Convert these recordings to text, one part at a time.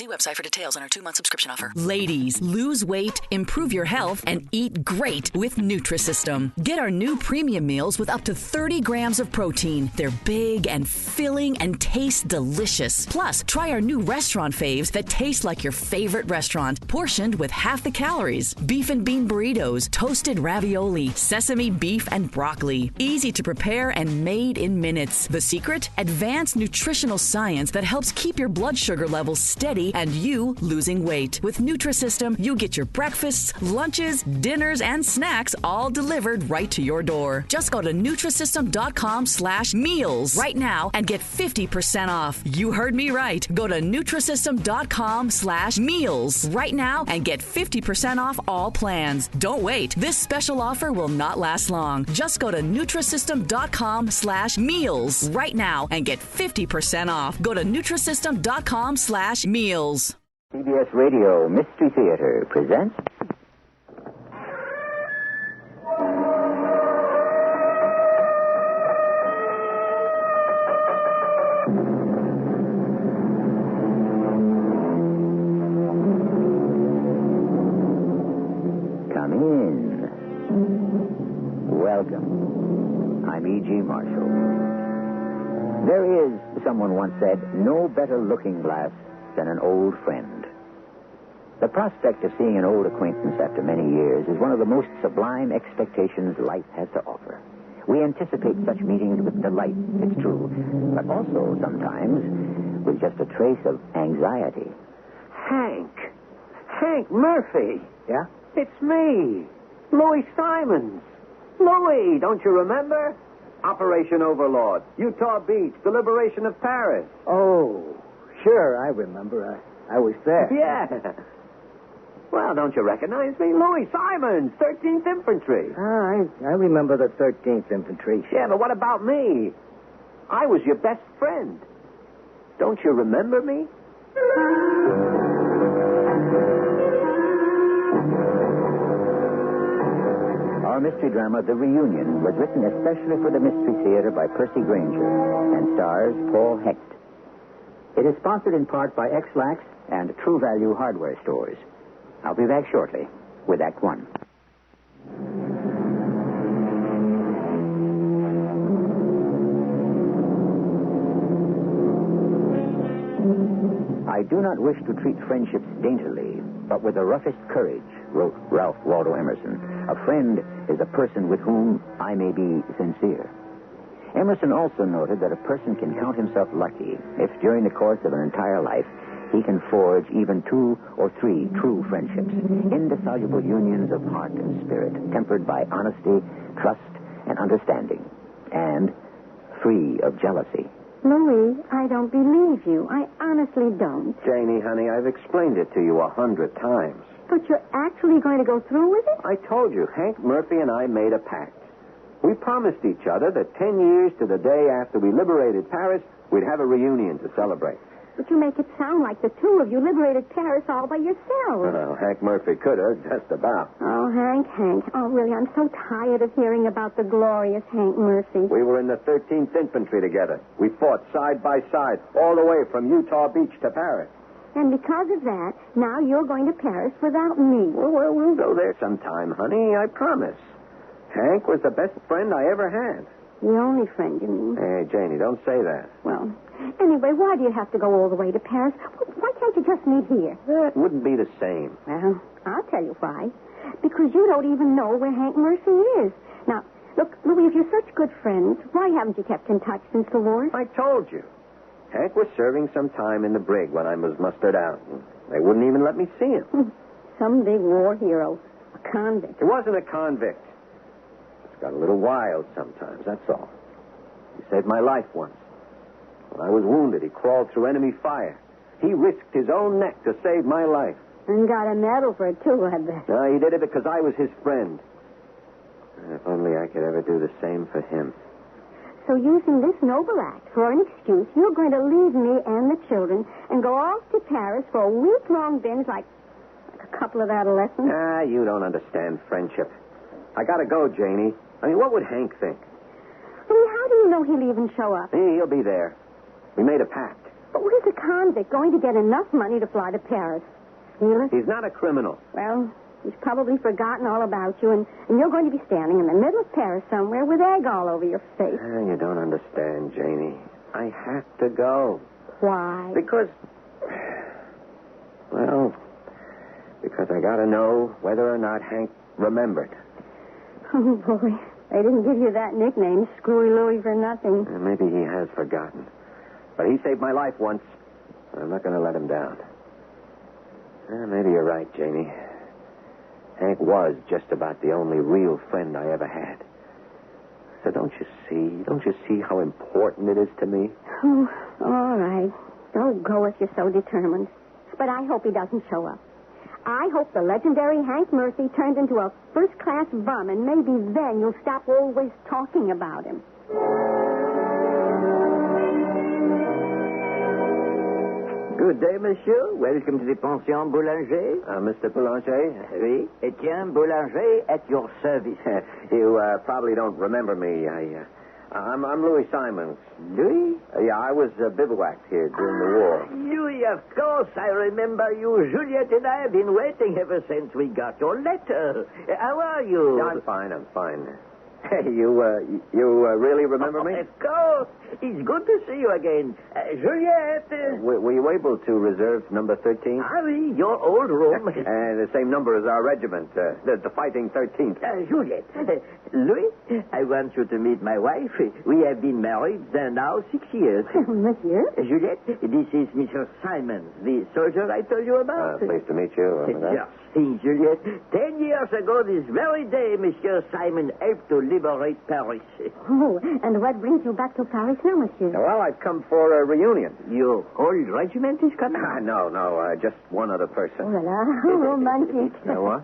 See website for details on our 2-month subscription offer. Ladies, lose weight, improve your health, and eat great with Nutrisystem. Get our new premium meals with up to 30 grams of protein. They're big and filling and taste delicious. Plus, try our new restaurant faves that taste like your favorite restaurant, portioned with half the calories. Beef and bean burritos, toasted ravioli, sesame beef and broccoli. Easy to prepare and made in minutes. The secret? Advanced nutritional science that helps keep your blood sugar levels steady and you losing weight. With Nutrisystem, you get your breakfasts, lunches, dinners, and snacks all delivered right to your door. Just go to Nutrisystem.com/meals right now and get 50% off. You heard me right. Go to Nutrisystem.com/meals right now and get 50% off all plans. Don't wait. This special offer will not last long. Just go to Nutrisystem.com/meals right now and get 50% off. Go to Nutrisystem.com/meals. CBS Radio Mystery Theater presents... Come in. Welcome. I'm E.G. Marshall. There is, someone once said, no better looking glass than an old friend. The prospect of seeing an old acquaintance after many years is one of the most sublime expectations life has to offer. We anticipate such meetings with delight, it's true, but also sometimes with just a trace of anxiety. Hank Murphy. Yeah? It's me, Louis Simons. Louis, don't you remember? Operation Overlord, Utah Beach, the liberation of Paris. Oh, sure, I remember. I was there. Yeah. Well, don't you recognize me? Louis Simons, 13th Infantry. I remember the 13th Infantry. Yeah, but what about me? I was your best friend. Don't you remember me? Our mystery drama, The Reunion, was written especially for the Mystery Theater by Percy Granger and stars Paul Hecht. It is sponsored in part by X-Lax and True Value Hardware Stores. I'll be back shortly with Act One. I do not wish to treat friendships daintily, but with the roughest courage, wrote Ralph Waldo Emerson. A friend is a person with whom I may be sincere. Emerson also noted that a person can count himself lucky if during the course of an entire life he can forge even 2 or 3 true friendships, indissoluble unions of heart and spirit, tempered by honesty, trust, and understanding, and free of jealousy. Louis, I don't believe you. I honestly don't. Janie, honey, I've explained it to you 100 times. But you're actually going to go through with it? I told you, Hank Murphy and I made a pact. We promised each other that 10 years to the day after we liberated Paris, we'd have a reunion to celebrate. But you make it sound like the two of you liberated Paris all by yourselves. Well, Hank Murphy could have, just about. Oh, Hank. Oh, really, I'm so tired of hearing about the glorious Hank Murphy. We were in the 13th Infantry together. We fought side by side, all the way from Utah Beach to Paris. And because of that, now you're going to Paris without me. Well, we'll go there sometime, honey, I promise. Hank was the best friend I ever had. The only friend, you mean? Hey, Janie, don't say that. Well, anyway, why do you have to go all the way to Paris? Why can't you just meet here? That wouldn't be the same. Well, I'll tell you why. Because you don't even know where Hank Murphy is. Now, look, Louis, if you're such good friends, why haven't you kept in touch since the war? I told you. Hank was serving some time in the brig when I was mustered out. They wouldn't even let me see him. Some big war hero. A convict. He wasn't a convict. Just got a little wild sometimes, that's all. He saved my life once. When I was wounded, he crawled through enemy fire. He risked his own neck to save my life. And got a medal for it, too, I bet. No, he did it because I was his friend. If only I could ever do the same for him. So using this noble act for an excuse, you're going to leave me and the children and go off to Paris for a week-long binge like a couple of adolescents? You don't understand friendship. I gotta go, Janie. I mean, what would Hank think? I mean, how do you know he'll even show up? He'll be there. We made a pact. But where's a convict going to get enough money to fly to Paris? Steal it? He's not a criminal. Well, he's probably forgotten all about you, and you're going to be standing in the middle of Paris somewhere with egg all over your face. You don't understand, Janie. I have to go. Why? Because I got to know whether or not Hank remembered. Oh, boy. They didn't give you that nickname, Screwy Louie, for nothing. Maybe he has forgotten. But he saved my life once. I'm not going to let him down. Maybe you're right, Janie. Hank was just about the only real friend I ever had. So don't you see how important it is to me? Oh, all right. Don't go if you're so determined. But I hope he doesn't show up. I hope the legendary Hank Murphy turns into a first-class bum, and maybe then you'll stop always talking about him. Good day, monsieur. Welcome to the Pension Boulanger. Mr. Boulanger? Oui, Etienne Boulanger at your service. You probably don't remember me. I'm Louis Simons. Louis? Yeah, I was bivouacked here during the war. Louis, of course, I remember you. Juliet and I have been waiting ever since we got your letter. How are you? Yeah, I'm fine. Hey, you really remember me? Of course. It's good to see you again. Juliet. Were you able to reserve number 13? Oui, your old room. The same number as our regiment, the Fighting 13th. Juliet. Louis, I want you to meet my wife. We have been married now 6 years. Monsieur? Juliet, this is Mr. Simons, the soldier I told you about. Pleased to meet you. Just think, Juliet. 10 years ago this very day, Monsieur Simon helped to liberate Paris. Oh, and what brings you back to Paris now, monsieur? Well, I've come for a reunion. Your whole regiment is coming? No, just one other person. Oh, la la, how romantic. What?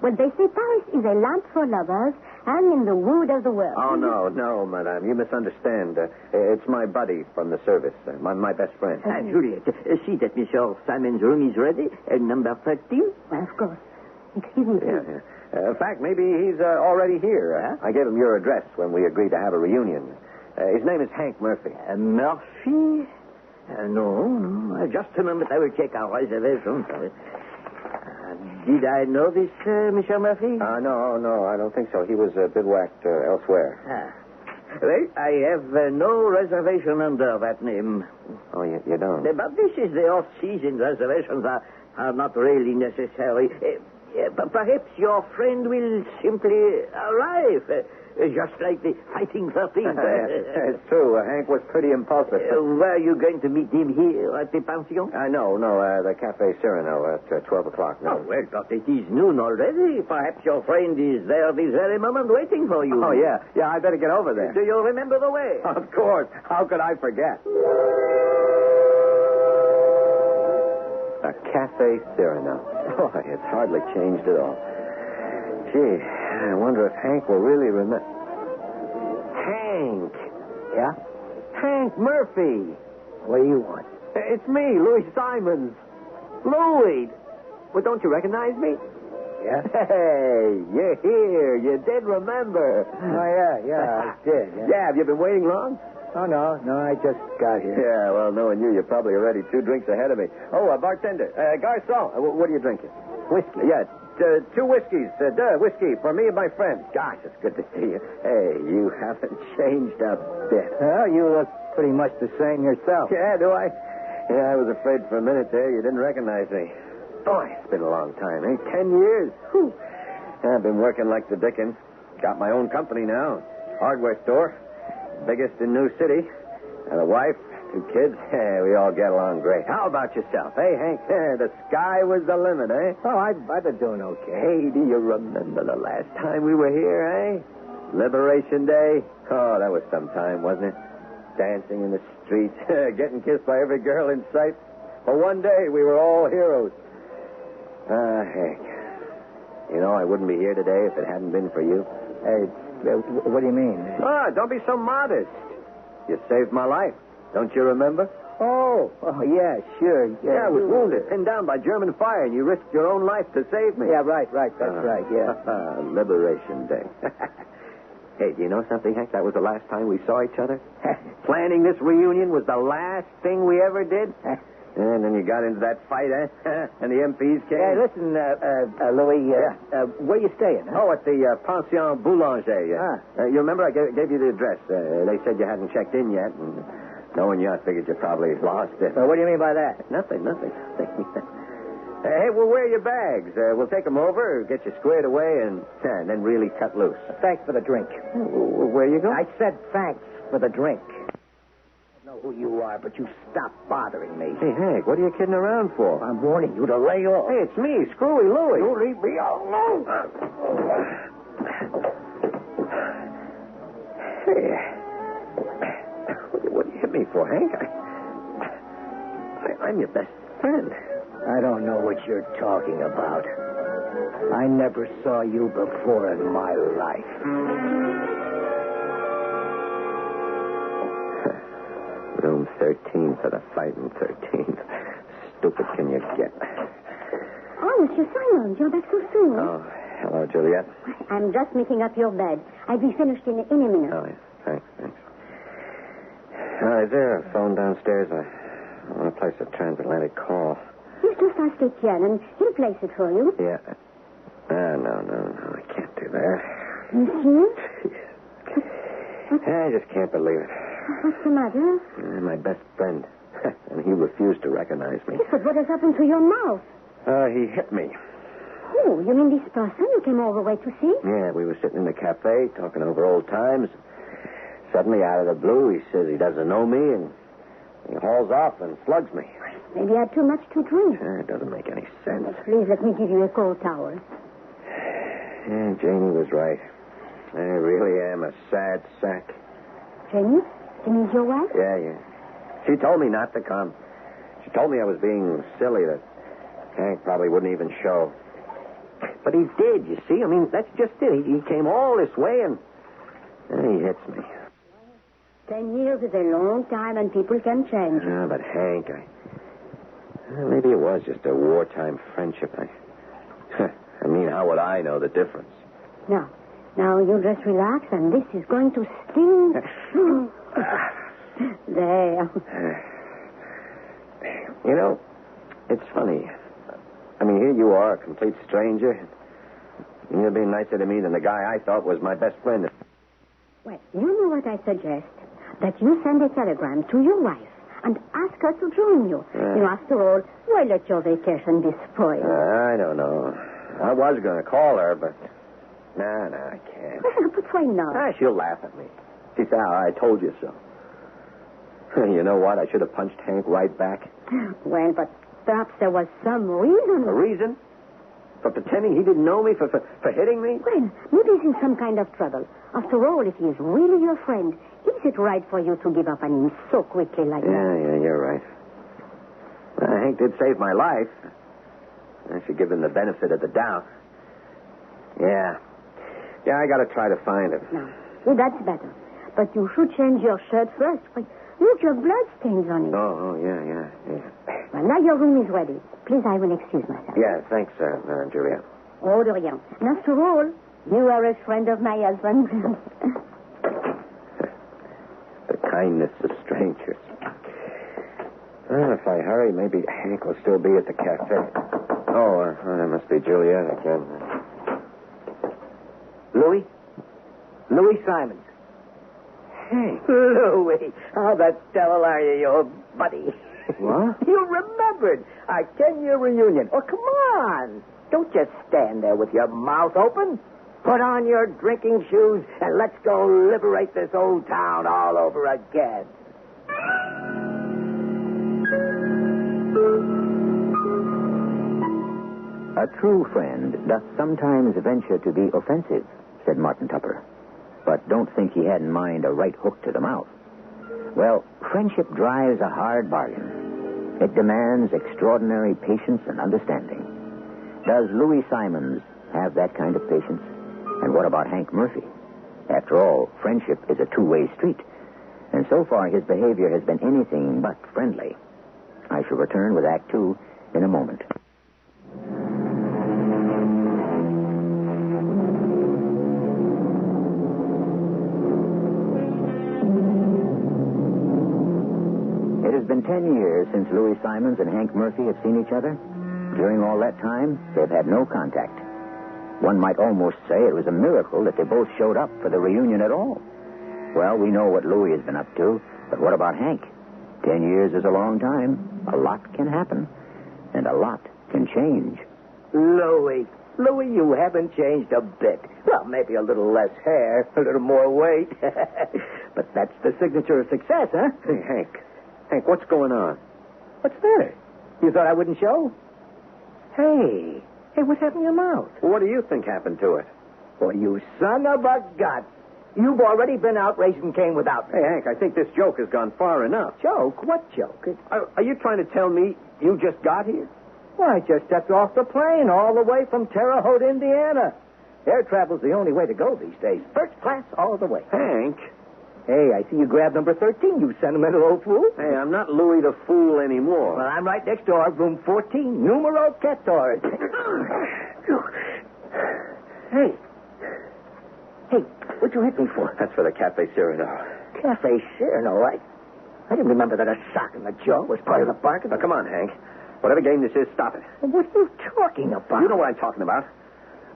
Well, they say Paris is a land for lovers and in the wood of the world. Oh, no, madame. You misunderstand. It's my buddy from the service, my best friend. Juliet, see that Monsieur Simon's room is ready at number 13? Well, of course. Excuse me, please. Yeah. In fact, maybe he's already here. I gave him your address when we agreed to have a reunion. His name is Hank Murphy. Murphy? No. Just a moment. I will check our reservations. Did I know this, Monsieur Murphy? No, I don't think so. He was bivouacked elsewhere. Well, I have no reservation under that name. Oh, you don't? But this is the off-season. Reservations are not really necessary. Perhaps your friend will simply arrive, just like the Fighting 13th. It's true. Hank was pretty impulsive. Were you going to meet him here at the pension? No, the Cafe Cyrano at 12 o'clock. No. Oh, well, but it is noon already. Perhaps your friend is there this very moment waiting for you. Oh, yeah. Yeah, I better get over there. Do you remember the way? Of course. How could I forget? A Cafe Cyrano. Oh, it's hardly changed at all. Gee, I wonder if Hank will really remember. Hank! Yeah? Hank Murphy! What do you want? It's me, Louis Simons. Louis! Well, don't you recognize me? Yeah? Hey, you're here. You did remember. Oh, yeah, I did. Yeah, have you been waiting long? Oh, no, I just got here. Yeah, well, knowing you're probably already 2 drinks ahead of me. Oh, bartender. Garçon, what are you drinking? Whiskey? Yeah, 2 whiskeys. Whiskey for me and my friend. Gosh, it's good to see you. Hey, you haven't changed a bit. Well, you look pretty much the same yourself. Yeah, do I? Yeah, I was afraid for a minute there you didn't recognize me. Boy, it's been a long time, eh? 10 years. Whew. I've been working like the dickens. Got my own company now. Hardware store. Biggest in New City. And a wife, 2 kids. Yeah, we all get along great. How about yourself? Hey, Hank, the sky was the limit, eh? Oh, I've been doing okay. Hey, do you remember the last time we were here, eh? Liberation Day. Oh, that was some time, wasn't it? Dancing in the streets, getting kissed by every girl in sight. For one day, we were all heroes. Hank, you know, I wouldn't be here today if it hadn't been for you. Hey, what do you mean? Don't be so modest. You saved my life. Don't you remember? Oh, yeah, sure. Yeah, I was wounded, pinned down by German fire, and you risked your own life to save me. Yeah, right. That's right, yeah. Liberation Day. Hey, do you know something, Hank? That was the last time we saw each other. Planning this reunion was the last thing we ever did. And then you got into that fight, eh? And the MPs came. Hey, listen, Louis, where you staying? Huh? Oh, at the Pension Boulanger. You remember I gave you the address. They said you hadn't checked in yet. And knowing you, I figured you probably lost it. What do you mean by that? Nothing. Hey, we'll wear your bags. We'll take them over, get you squared away, and then really cut loose. Thanks for the drink. Where you going? I said thanks for the drink. I don't know who you are, but you stop bothering me. Hey, Hank, what are you kidding around for? I'm warning you to lay off. Hey, it's me, Screwy Louie. You leave me alone. Hey, what do you hit me for, Hank? I'm your best friend. I don't know what you're talking about. I never saw you before in my life. Room 13 for the fighting 13. Stupid can you get? Oh, Mr. Simons, you're back so soon. Oh, hello, Juliet. I'm just making up your bed. I'll be finished in a minute. Oh, yeah. Thanks. Is there a phone downstairs? I want to place a transatlantic call. You just ask Etienne, and he'll place it for you. Yeah. No, I can't do that. Monsieur? I just can't believe it. What's the matter? My best friend. And he refused to recognize me. Yes, but what has happened to your mouth? He hit me. Oh, you mean this person you came all the way to see? Yeah, we were sitting in the cafe talking over old times. Suddenly, out of the blue, he says he doesn't know me, and he hauls off and slugs me. Maybe I had too much to drink. It doesn't make any sense. Please let me give you a cold towel. Yeah, Janie was right. I really am a sad sack. Jenny? Jenny's your wife? Yeah. She told me not to come. She told me I was being silly, that Hank probably wouldn't even show. But he did, you see. I mean, that's just it. He came all this way, and he hits me. 10 years is a long time, and people can change. Yeah, but Hank, maybe it was just a wartime friendship. I mean, how would I know the difference? Now you just relax, and this is going to sting. There. You know, it's funny. I mean, here you are, a complete stranger. And you're being nicer to me than the guy I thought was my best friend. Well, you know what I suggest? That you send a telegram to your wife and ask her to join you. After all, why let your vacation be spoiled? I don't know. I was going to call her, but... No, I can't. But why not? She'll laugh at me. She said, I told you so. You know what? I should have punched Hank right back. Well, but perhaps there was some reason. A reason? For pretending he didn't know me? For hitting me? Well, maybe he's in some kind of trouble. After all, if he is really your friend, is it right for you to give up on him so quickly like that? Yeah, you're right. Well, Hank did save my life. I should give him the benefit of the doubt. Yeah, I got to try to find him. No, see, that's better. But you should change your shirt first. Look, your blood stains on it. Oh, yeah. Well, now your room is ready. Please, I will excuse myself. Yeah, thanks, Julia. Oh, de rien. And after all, you are a friend of my husband. The kindness of strangers. Well, if I hurry, maybe Hank will still be at the cafe. Oh, that must be Juliet again. Louis Simons. Hey. Louis, how the devil are you, your buddy? What? You remembered our 10-year reunion. Oh, come on. Don't just stand there with your mouth open. Put on your drinking shoes and let's go liberate this old town all over again. A true friend doth sometimes venture to be offensive, said Martin Tupper. But don't think he had in mind a right hook to the mouth. Well, friendship drives a hard bargain. It demands extraordinary patience and understanding. Does Louis Simons have that kind of patience? And what about Hank Murphy? After all, friendship is a two-way street. And so far, his behavior has been anything but friendly. I shall return with Act 2 in a moment. 10 years since Louis Simons and Hank Murphy have seen each other. During all that time, they've had no contact. One might almost say it was a miracle that they both showed up for the reunion at all. Well, we know what Louis has been up to, but what about Hank? 10 years is a long time. A lot can happen, and a lot can change. Louis, you haven't changed a bit. Well, maybe a little less hair, a little more weight. But that's the signature of success, huh? Hey, Hank, what's going on? What's the matter? You thought I wouldn't show? Hey, what's happening in your mouth? What do you think happened to it? Well, you son of a gun. You've already been out racing cane without me. Hey, Hank, I think this joke has gone far enough. Joke? What joke? Are you trying to tell me you just got here? Well, I just stepped off the plane all the way from Terre Haute, Indiana. Air travel's the only way to go these days. First class all the way. Hank. Hey, I see you grabbed number 13, you sentimental old fool. Hey, I'm not Louis the Fool anymore. Well, I'm right next door, room 14, numero 14. Hey, what'd you hit me for? That's for the Cafe Cyrano. Cafe Cyrano, I didn't remember that a sock in the jaw was part of the bargain. Now, come on, Hank. Whatever game this is, stop it. What are you talking about? You know what I'm talking about.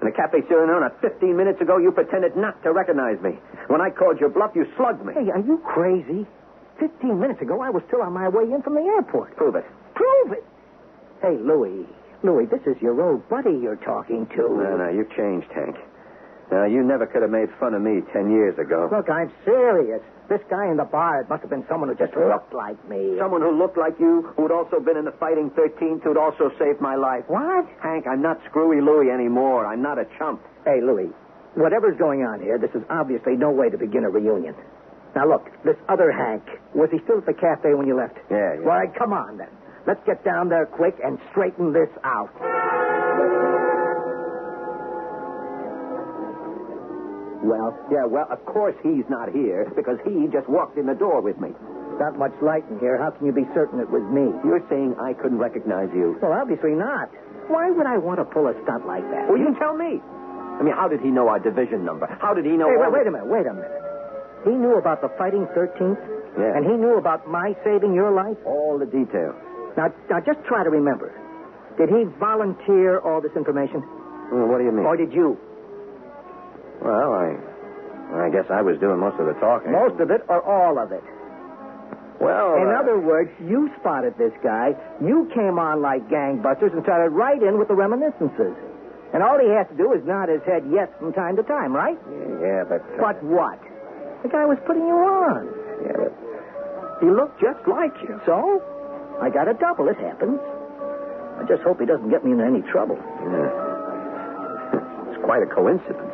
In the Cafe Cyrano, not 15 minutes ago, you pretended not to recognize me. When I called your bluff, you slugged me. Hey, are you crazy? 15 minutes ago, I was still on my way in from the airport. Prove it. Prove it? Hey, Louis, this is your old buddy you're talking to. No, you've changed, Hank. Now, you never could have made fun of me 10 years ago. Look, I'm serious. This guy in the bar, it must have been someone who just looked like me. Someone who looked like you, who'd also been in the Fighting 13th, who'd also saved my life. What? Hank, I'm not Screwy Louie anymore. I'm not a chump. Hey, Louis, whatever's going on here, this is obviously no way to begin a reunion. Now, look, this other Hank, was he still at the cafe when you left? Yeah. All right, come on, then. Let's get down there quick and straighten this out. Well, of course he's not here, because he just walked in the door with me. Not much light in here. How can you be certain it was me? You're saying I couldn't recognize you? Well, obviously not. Why would I want to pull a stunt like that? Well, you tell me. I mean, how did he know our division number? How did he know... Hey, wait a minute. He knew about the Fighting 13th? Yeah. And he knew about my saving your life? All the details. Now, just try to remember. Did he volunteer all this information? Well, what do you mean? Or did you? Well, I guess I was doing most of the talking. Most of it or all of it? Well... In other words, you spotted this guy. You came on like gangbusters and started right in with the reminiscences. And all he has to do is nod his head yes from time to time, right? Yeah, but... But what? The guy was putting you on. Yeah, but he looked just like you. So? I got a double. It happens. I just hope he doesn't get me into any trouble. Yeah. It's quite a coincidence.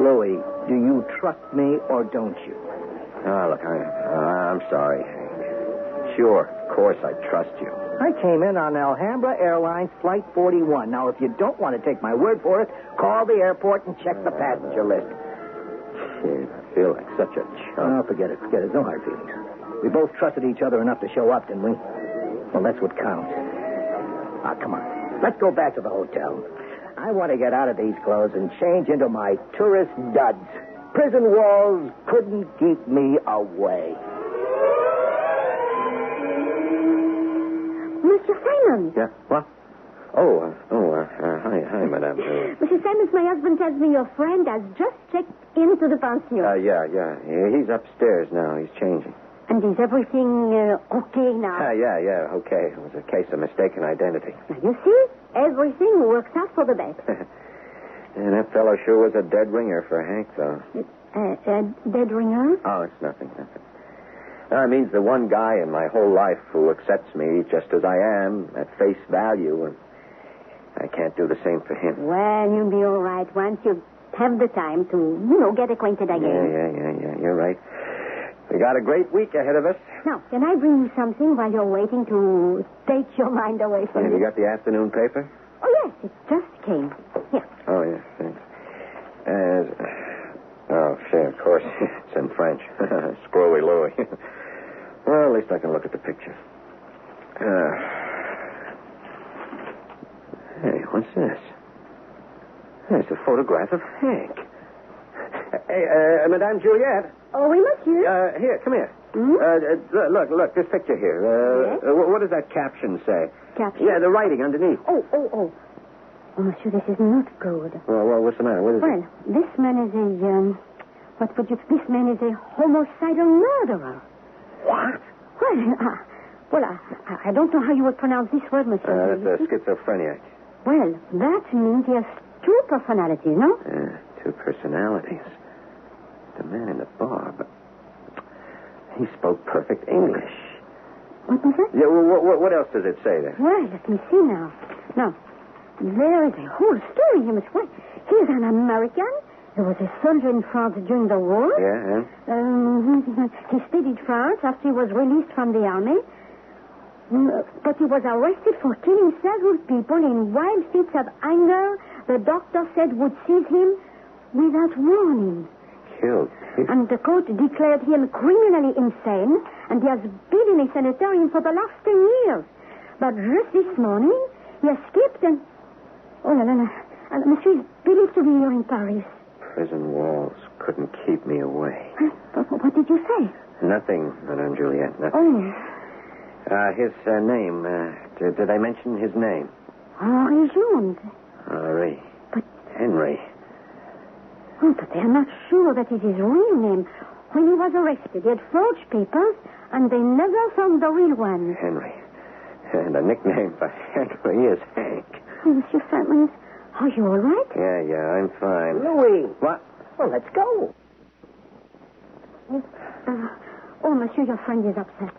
Louis, do you trust me or don't you? Oh, look, I'm sorry, Hank. Sure, of course I trust you. I came in on Alhambra Airlines Flight 41. Now, if you don't want to take my word for it, call the airport and check the passenger list. Shit, I feel like such a chump. Oh, forget it. No hard feelings. We both trusted each other enough to show up, didn't we? Well, that's what counts. Ah, come on. Let's go back to the hotel. I want to get out of these clothes and change into my tourist duds. Prison walls couldn't keep me away. Mr. Simon. Yeah, what? Hi, madame. Mr. Simons, my husband tells me your friend has just checked into the pension. Yeah. He's upstairs now. He's changing. And is everything okay now? Yeah, okay. It was a case of mistaken identity. Now, you see? Everything works out for the best. And that fellow sure was a dead ringer for Hank, though. Dead ringer? Oh, it's nothing. It means the one guy in my whole life who accepts me just as I am, at face value, and I can't do the same for him. Well, you'll be all right once you have the time to, get acquainted again. Yeah, you're right. We got a great week ahead of us. Now, can I bring you something while you're waiting to take your mind away from Have you got the afternoon paper? Oh, yes, it just came. Here. Oh, yeah, thanks. Sure, of course. It's in French. Screwy Louie. Well, at least I can look at the picture. Hey, what's this? It's a photograph of Hank. Hey, Madame Juliette. Oh, we must hear. Here, come here. Look, this picture here. Yes? What does that caption say? Caption? Yeah, the writing underneath. Oh. Oh, monsieur, this is not good. Well, what's the matter? What is Well, this man is this man is a homicidal murderer. What? Well, I don't know how you would pronounce this word, monsieur. That's schizophrenia. Well, that means he has two personalities, no? Yeah, two personalities. The man in the bar, but he spoke perfect English. What was that? Yeah, well, what else does it say there? Well, let me see now. Now, there is a whole story here, Miss White. He is an American. He was a soldier in France during the war. Yeah, He studied France after he was released from the army. But he was arrested for killing several people in wild fits of anger the doctor said would seize him without warning. Killed. And the court declared him criminally insane, and he has been in a sanitarium for the last 10 years. But just this morning, he escaped and... Oh, no. And monsieur is believed to be here in Paris. Prison walls couldn't keep me away. What did you say? Nothing, Madame Juliet, nothing. Oh. His name, did I mention his name? Henri Jones. Henri. But... Henry. Oh, but they are not sure that it is his real name. When he was arrested, he had forged papers, and they never found the real one. Henry. And the nickname for Henry is Hank. Oh, Monsieur Simons, are you all right? Yeah, I'm fine. Louis. What? Well, let's go. Monsieur, your friend is upset.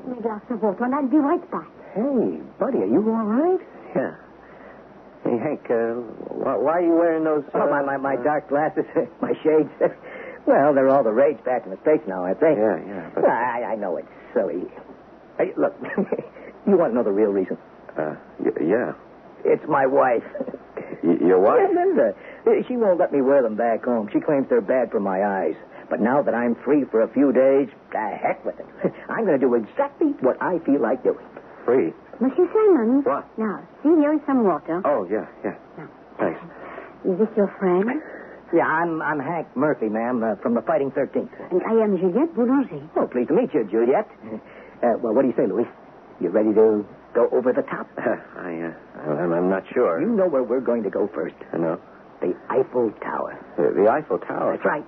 I need a glass of water, and I'll be right back. Hey, buddy, are you all right? Yeah. Hey, Hank, why are you wearing those... my dark glasses, my shades. Well, they're all the rage back in the States now, aren't they? Yeah, but... Well, I know it's silly. Hey, look, you want to know the real reason? Yeah. It's my wife. Your wife? Yeah, Linda. She won't let me wear them back home. She claims they're bad for my eyes. But now that I'm free for a few days, the heck with it. I'm going to do exactly what I feel like doing. Free? Monsieur Simons. What? Now, see, here is some water. Oh, yeah. Now, Thanks. is this your friend? Yeah, I'm Hank Murphy, ma'am, from the Fighting 13th. And I am Juliette Boulanger. Oh, pleased to meet you, Juliet. Well, what do you say, Louis? You ready to go over the top? I'm not sure. You know where we're going to go first. I know. The Eiffel Tower. The Eiffel Tower? That's right.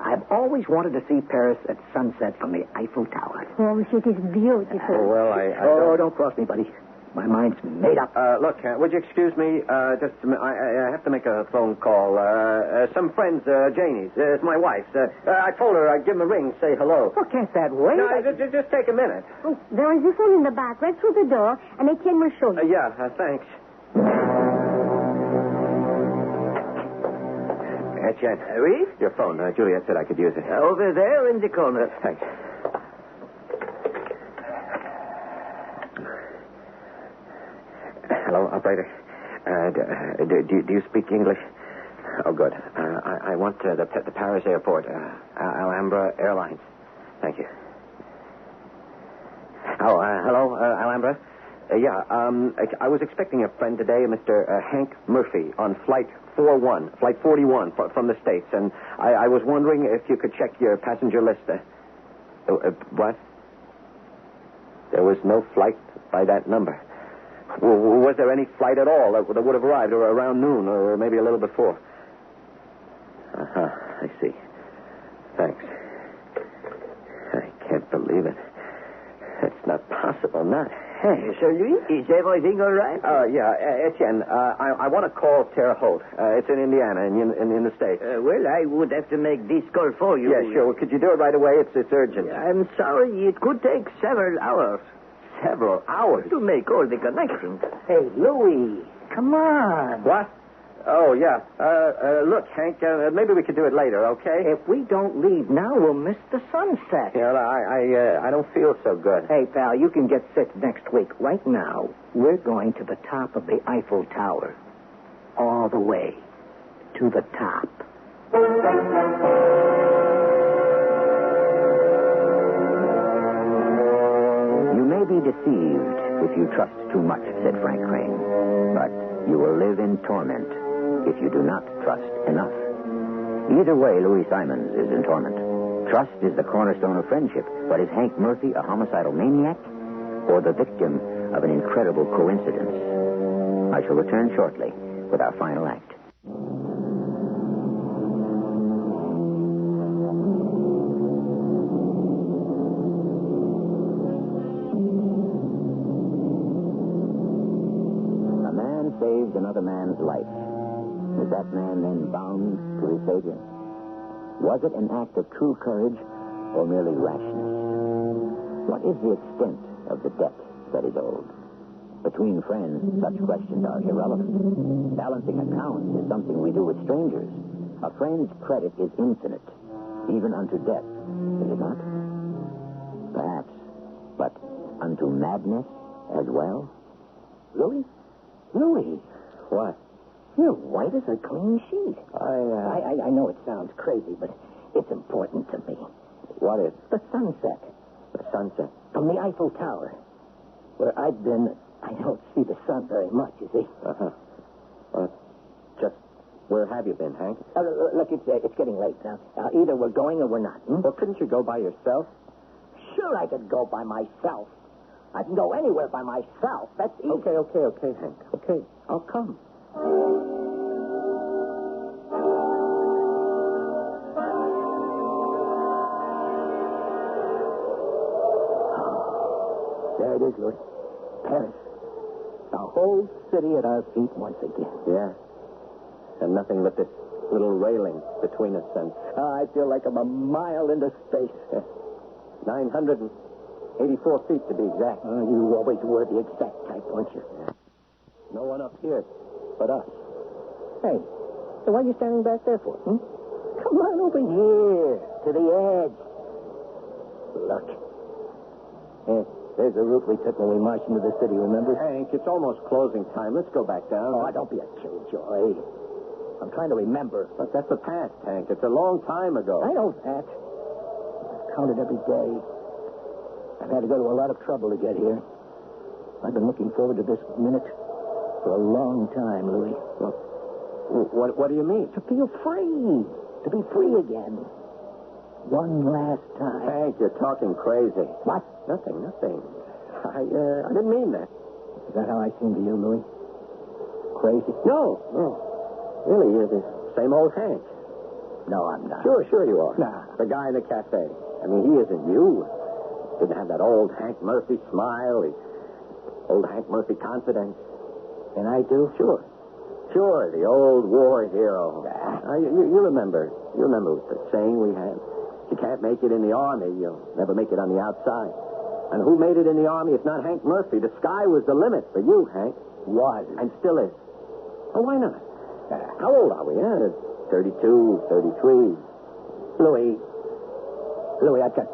I've always wanted to see Paris at sunset from the Eiffel Tower. Oh, monsieur, it is beautiful. Well, don't cross me, buddy. My mind's made up. Look, would you excuse me? Just a minute. I have to make a phone call. Some friends, Janie's. It's my wife's. I told her I'd give them a ring, say hello. Oh, can't that wait? No, just take a minute. Oh, there is this one in the back, right through the door, and Etienne will show you. Thanks. Etienne. Oui? Your phone. Juliet said I could use it. Over there in the corner. Thanks. Hello, operator. Do you speak English? Oh, good. I want the Paris airport, Alhambra Airlines. Thank you. Oh, hello, Alhambra. I was expecting a friend today, Mr. Hank Murphy, on flight 41 from the States, and I was wondering if you could check your passenger list. What? There was no flight by that number. Was there any flight at all that would have arrived around noon or maybe a little before? I see. Thanks. I can't believe it. It's not possible, not. Hey, so Louis, is everything all right? Etienne, I want to call Terre Haute. It's in Indiana, in the States. Well, I would have to make this call for you. Yeah, sure. Could you do it right away? It's urgent. I'm sorry. It could take several hours. Several hours? To make all the connections. Hey, Louis, come on. What? Oh, yeah. Look, Hank, maybe we could do it later, okay? If we don't leave now, we'll miss the sunset. Yeah, I don't feel so good. Hey, pal, you can get sick next week. Right now, we're going to the top of the Eiffel Tower. All the way to the top. You may be deceived if you trust too much, said Frank Crane. But you will live in torment if you do not trust enough. Either way, Louis Simons is in torment. Trust is the cornerstone of friendship, but is Hank Murphy a homicidal maniac or the victim of an incredible coincidence? I shall return shortly with our final act. A man saved another man's life. Was that man then bound to his Savior? Was it an act of true courage or merely rashness? What is the extent of the debt that is owed? Between friends, such questions are irrelevant. Balancing accounts is something we do with strangers. A friend's credit is infinite, even unto death, is it not? Perhaps, but unto madness as well? Louis? Louis. What? You're white as a clean sheet. I I know it sounds crazy, but it's important to me. What is? The sunset The sunset. from the Eiffel Tower. Where I've been, I don't see the sun very much, you see. Just where have you been, Hank? Look, it's getting late now. Either we're going or we're not. Well, couldn't you go by yourself? Sure, I could go by myself. I can go anywhere by myself. That's easy. Okay, Hank. Okay, I'll come. There it is, Louis. Paris. The whole city at our feet once again. Yeah. And nothing but this little railing between us and... I feel like I'm a mile into space. 984 feet to be exact. You always were the exact type, weren't you? No one up here but us. Hey, so what are you standing back there for? Come on over here, to the edge. Look. There's the route we took when we marched into the city, remember? Hank, it's almost closing time. Let's go back down. Oh, don't be a killjoy. I'm trying to remember. Look, that's the past, Hank. It's a long time ago. I know that. I've counted every day. I've had to go to a lot of trouble to get here. I've been looking forward to this minute for a long time, Louis. Well, what do you mean? To feel free. To be free again. One last time. Hank, you're talking crazy. What? Nothing. I didn't mean that. Is that how I seem to you, Louis? Crazy? No. Really, you're the same old Hank. No, I'm not. Sure you are. Nah. The guy in the cafe. I mean, he isn't you. Didn't have that old Hank Murphy smile, the old Hank Murphy confidence. And I do? Sure, the old war hero. You remember the saying we had? If you can't make it in the Army, you'll never make it on the outside. And who made it in the Army if not Hank Murphy? The sky was the limit for you, Hank. Was. And still is. Oh, why not? How old are we? 32, 33. Louis, I've got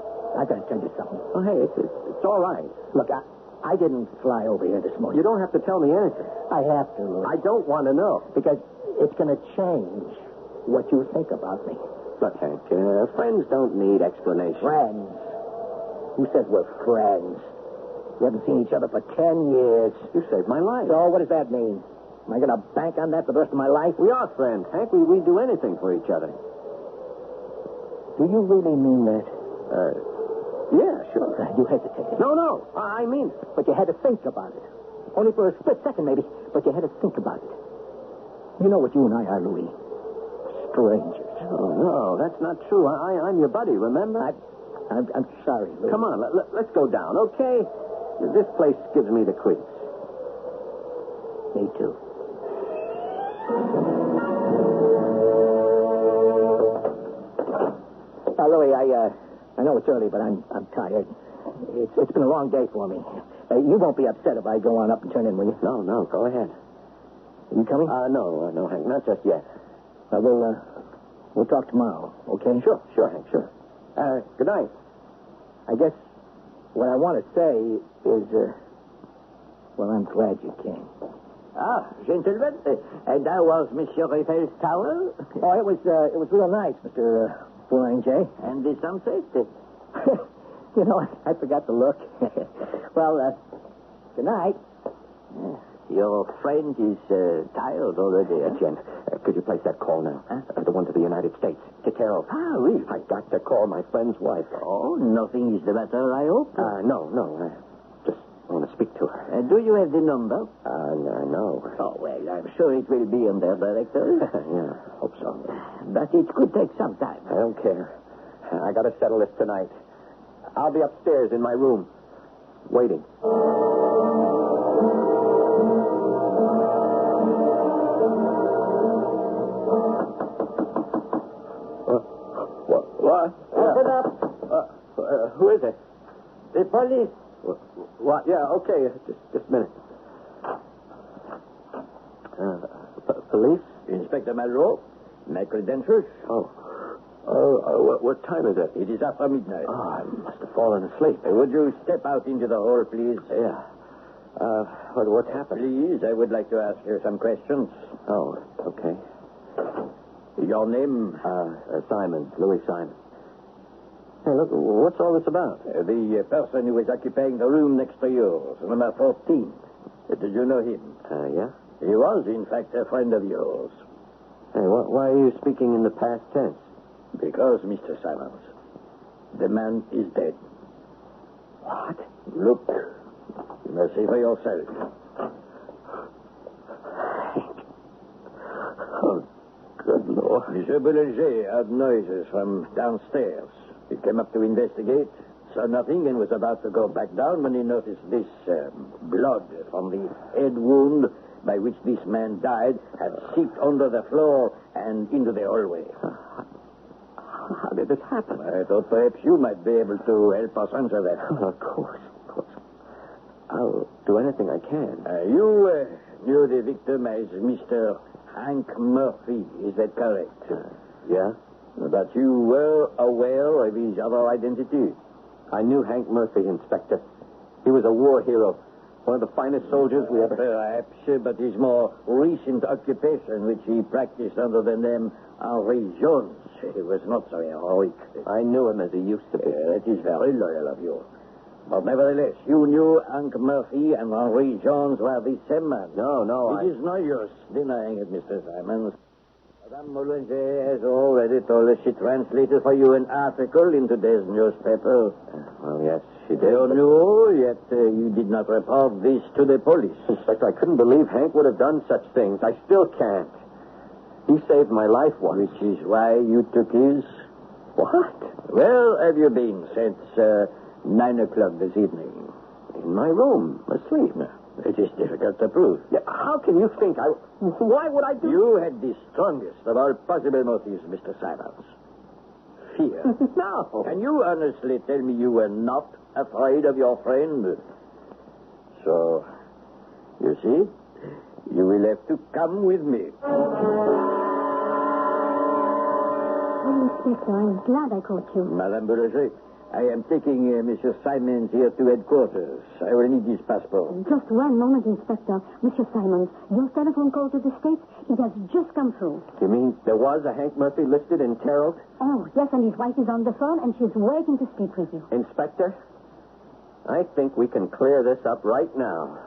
to tell you something. Oh, hey, it's all right. Look, I didn't fly over here this morning. You don't have to tell me anything. I have to, Louis. I don't want to know. Because it's going to change what you think about me. Look, Hank, friends don't need explanation. Friends? Who says we're friends? We haven't seen each other for 10 years. You saved my life. So what does that mean? Am I going to bank on that for the rest of my life? We are friends, Hank. We'd do anything for each other. Do you really mean that? Yeah, sure. You hesitated. No. I mean it. But you had to think about it. Only for a split second, maybe. But you had to think about it. You know what you and I are, Louis. Strangers. Oh, no, that's not true. I'm your buddy, remember? I'm sorry, Louis. Come on, let's go down, okay? This place gives me the creeps. Me too. Louis, I know it's early, but I'm tired. It's been a long day for me. You won't be upset if I go on up and turn in, will you? No, go ahead. Are you coming? No, Hank, not just yet. We'll talk tomorrow, okay? Sure, Hank, sure. Good night. I guess what I want to say is, well, I'm glad you came. Gentlemen, and that was Monsieur Eiffel's tower. Oh, it was real nice, Mr. Boulanger. And the sunset. You know, I forgot to look. Well, good night. Your friend is tired already. Jen, could you place that call now? The one to the United States. To Carol. Ah, oui. I got to call my friend's wife. Oh, nothing is the matter, I hope. No. I just want to speak to her. Do you have the number? No. Oh, well, I'm sure it will be on their directory. Yeah, hope so. But it could take some time. I don't care. I got to settle this tonight. I'll be upstairs in my room, waiting. What? Open up. Who is it? The police. What? Yeah, okay. Just a minute. Police? Inspector Malraux. My credentials. What time is it? It is after midnight. Oh, I must have fallen asleep. Would you step out into the hall, please? Yeah. What happened? Please, I would like to ask you some questions. Oh, okay. Your name? Simon. Louis Simon. Hey, look, what's all this about? The person who is occupying the room next to yours, number 14. Did you know him? Yeah? He was, in fact, a friend of yours. Hey, why are you speaking in the past tense? Because, Mr. Simons, the man is dead. What? Look. You must see for yourself. Oh, good Lord. Monsieur Boulanger heard noises from downstairs. He came up to investigate, saw nothing, and was about to go back down when he noticed this blood from the head wound by which this man died had seeped under the floor and into the hallway. How did this happen? I thought perhaps you might be able to help us answer that. Of course. I'll do anything I can. You knew the victim as Mr. Hank Murphy, is that correct? Yeah? But you were aware of his other identity? I knew Hank Murphy, Inspector. He was a war hero. One of the finest soldiers we ever... Perhaps, but his more recent occupation, which he practiced under the name Henri Jones, he was not so heroic. I knew him as he used to be. That is very loyal of you. But nevertheless, you knew Hank Murphy and Henri Jones were the same man. No, It is no use denying it, Mr. Simons. Madame Boulanger has already told us she translated for you an article in today's newspaper. Well, yes, she did. You knew, yet you did not report this to the police. Inspector, I couldn't believe Hank would have done such things. I still can't. He saved my life once. Which is why you took his. What? Where have you been since 9 o'clock this evening? In my room, asleep. It is difficult to prove. Yeah, how can you think I... Why would I do... You had the strongest of all possible motives, Mr. Simons. Fear. No. Can you honestly tell me you were not afraid of your friend? So, you see, you will have to come with me. Oh, Inspector, I'm glad I caught you. Madame Boulanger, I am taking Monsieur Simons here to headquarters. I will need his passport. Just one moment, Inspector. Monsieur Simons, your telephone call to the States, it has just come through. You mean there was a Hank Murphy listed in Terrell? Oh, yes, and his wife is on the phone, and she's waiting to speak with you. Inspector, I think we can clear this up right now.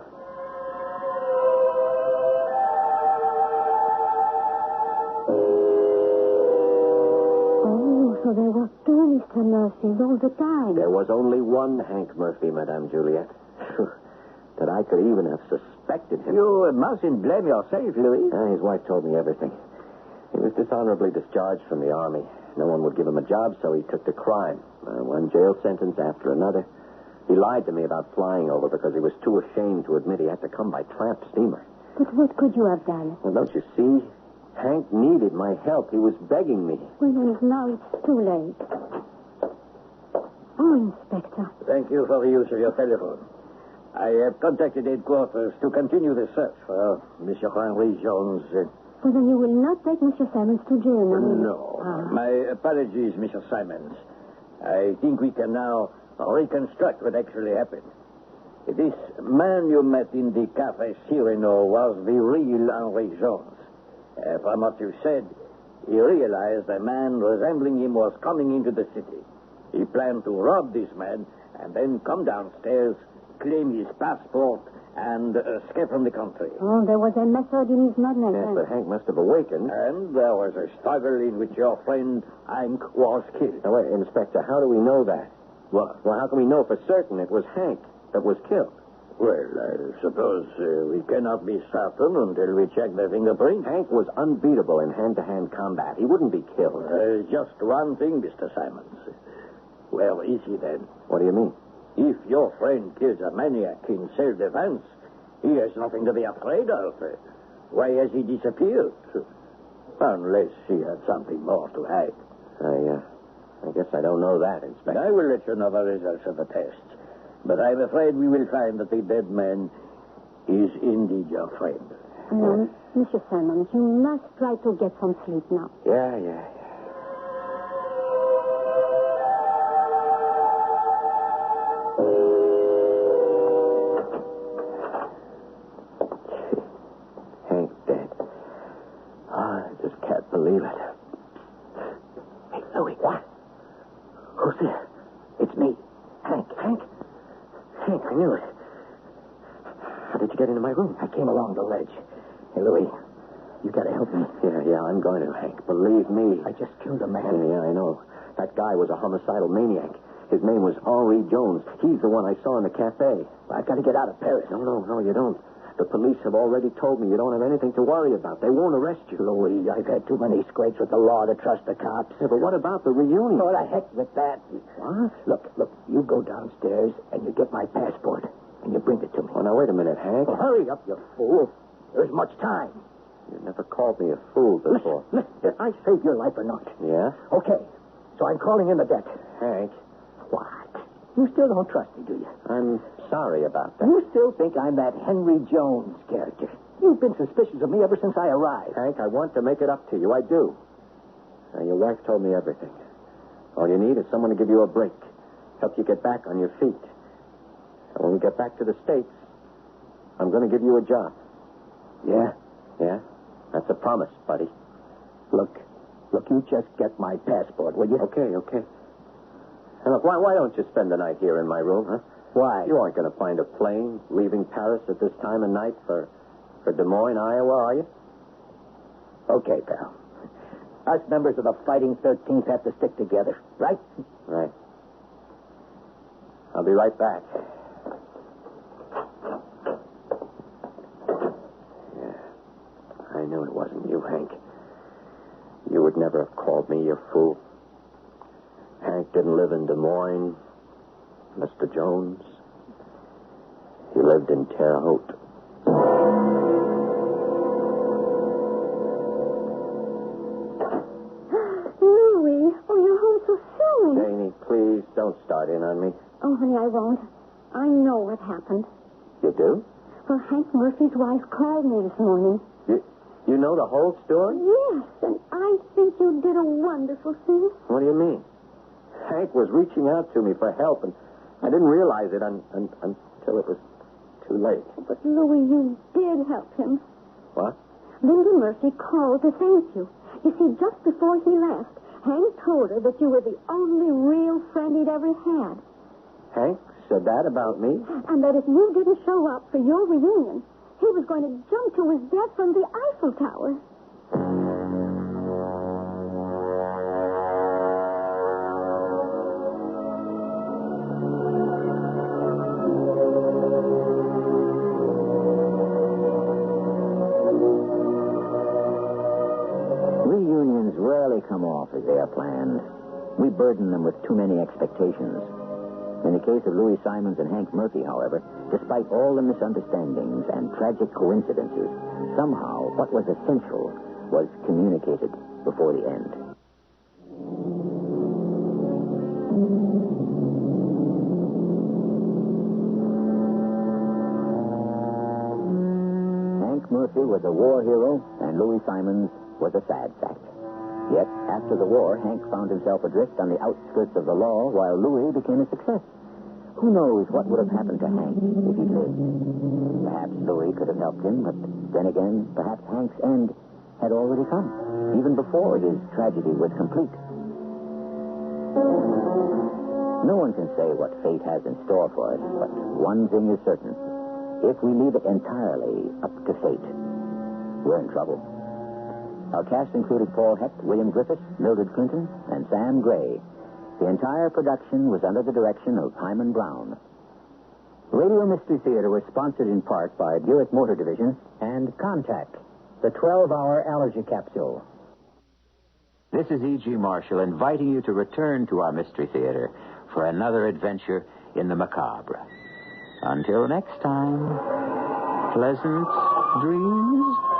So there were two Mr. Murphys all the time. There was only one Hank Murphy, Madame Juliet. That I could even have suspected him. You mustn't blame yourself, Louis. His wife told me everything. He was dishonorably discharged from the Army. No one would give him a job, so he took to crime. One jail sentence after another. He lied to me about flying over because he was too ashamed to admit he had to come by tramp steamer. But what could you have done? Well, don't you see? Hank needed my help. He was begging me. Well, now it's too late. Oh, Inspector. Thank you for the use of your telephone. I have contacted headquarters to continue the search for Monsieur Henri Jones. Well, then you will not take Monsieur Simons to jail, No. My apologies, Mr. Simons. I think we can now reconstruct what actually happened. This man you met in the Cafe Cyrano was the real Henri Jones. From what you said, he realized a man resembling him was coming into the city. He planned to rob this man and then come downstairs, claim his passport, and escape from the country. Oh, there was a method in his madness. Yes, but Hank must have awakened. And there was a struggle in which your friend Hank was killed. Now, wait, Inspector, how do we know that? What? Well, how can we know for certain it was Hank that was killed? Well, I suppose we cannot be certain until we check the fingerprint. Hank was unbeatable in hand-to-hand combat. He wouldn't be killed. Just one thing, Mr. Simons. Where is he then? What do you mean? If your friend kills a maniac in self-defense, he has nothing to be afraid of. Why has he disappeared? Unless he had something more to hide. I guess I don't know that, Inspector. I will let you know the results of the tests. But I'm afraid we will find that the dead man is indeed your friend. Mr. Simons, you must try to get some sleep now. Yeah. Hank dead. I just can't believe it. Hey, Louie, what? Who's there? It's me, Hank. Hank, I knew it. How did you get into my room? I came along the ledge. Hey, Louie, you gotta help me. Yeah, I'm going to, Hank. Believe me. I just killed a man. Yeah, I know. That guy was a homicidal maniac. His name was Henri Jones. He's the one I saw in the cafe. Well, I've got to get out of Paris. No, you don't. The police have already told me you don't have anything to worry about. They won't arrest you. Louie, I've had too many scrapes with the law to trust the cops. Yeah, but what about the reunion? Oh, the heck with that. What? Look, you go downstairs and you get my passport and you bring it to me. Oh, now, wait a minute, Hank. Well, hurry up, you fool. There's much time. You never called me a fool before. Listen, did I save your life or not? Yeah? Okay, so I'm calling in the debt. Hank, What? You still don't trust me, do you? I'm sorry about that. You still think I'm that Henry Jones character. You've been suspicious of me ever since I arrived. Hank, I want to make it up to you. I do. Now, your wife told me everything. All you need is someone to give you a break, help you get back on your feet. And when we get back to the States, I'm going to give you a job. Yeah? Yeah? That's a promise, buddy. Look, you just get my passport, will you? Okay. And look, why don't you spend the night here in my room, huh? Why? You aren't going to find a plane leaving Paris at this time of night for Des Moines, Iowa, are you? Okay, pal. Us members of the Fighting 13th have to stick together, right? Right. I'll be right back. Yeah. I knew it wasn't you, Hank. You would never have called me, you fool. Hank didn't live in Des Moines. Mr. Jones, he lived in Terre Haute. Louie, you're home so soon. Janie, please don't start in on me. Oh, honey, I won't. I know what happened. You do? Well, Hank Murphy's wife called me this morning. You know the whole story? Yes, and I think you did a wonderful thing. What do you mean? Hank was reaching out to me for help, and I didn't realize it until it was too late. But, Louie, you did help him. What? Linda Murphy called to thank you. You see, just before he left, Hank told her that you were the only real friend he'd ever had. Hank said that about me? And that if you didn't show up for your reunion, he was going to jump to his death from the Eiffel Tower. Reunions rarely come off as they are planned. We burden them with too many expectations. In the case of Louis Simons and Hank Murphy, however, despite all the misunderstandings and tragic coincidences, somehow what was essential was communicated before the end. Hank Murphy was a war hero, and Louis Simons was a sad sack. Yet, after the war, Hank found himself adrift on the outskirts of the law, while Louis became a success. Who knows what would have happened to Hank if he'd lived? Perhaps Louis could have helped him, but then again, perhaps Hank's end had already come, even before his tragedy was complete. No one can say what fate has in store for us, but one thing is certain. If we leave it entirely up to fate, we're in trouble. Our cast included Paul Hecht, William Griffiths, Mildred Clinton, and Sam Gray. The entire production was under the direction of Hyman Brown. Radio Mystery Theater was sponsored in part by Buick Motor Division and Contact, the 12-hour allergy capsule. This is E.G. Marshall inviting you to return to our Mystery Theater for another adventure in the macabre. Until next time, pleasant dreams.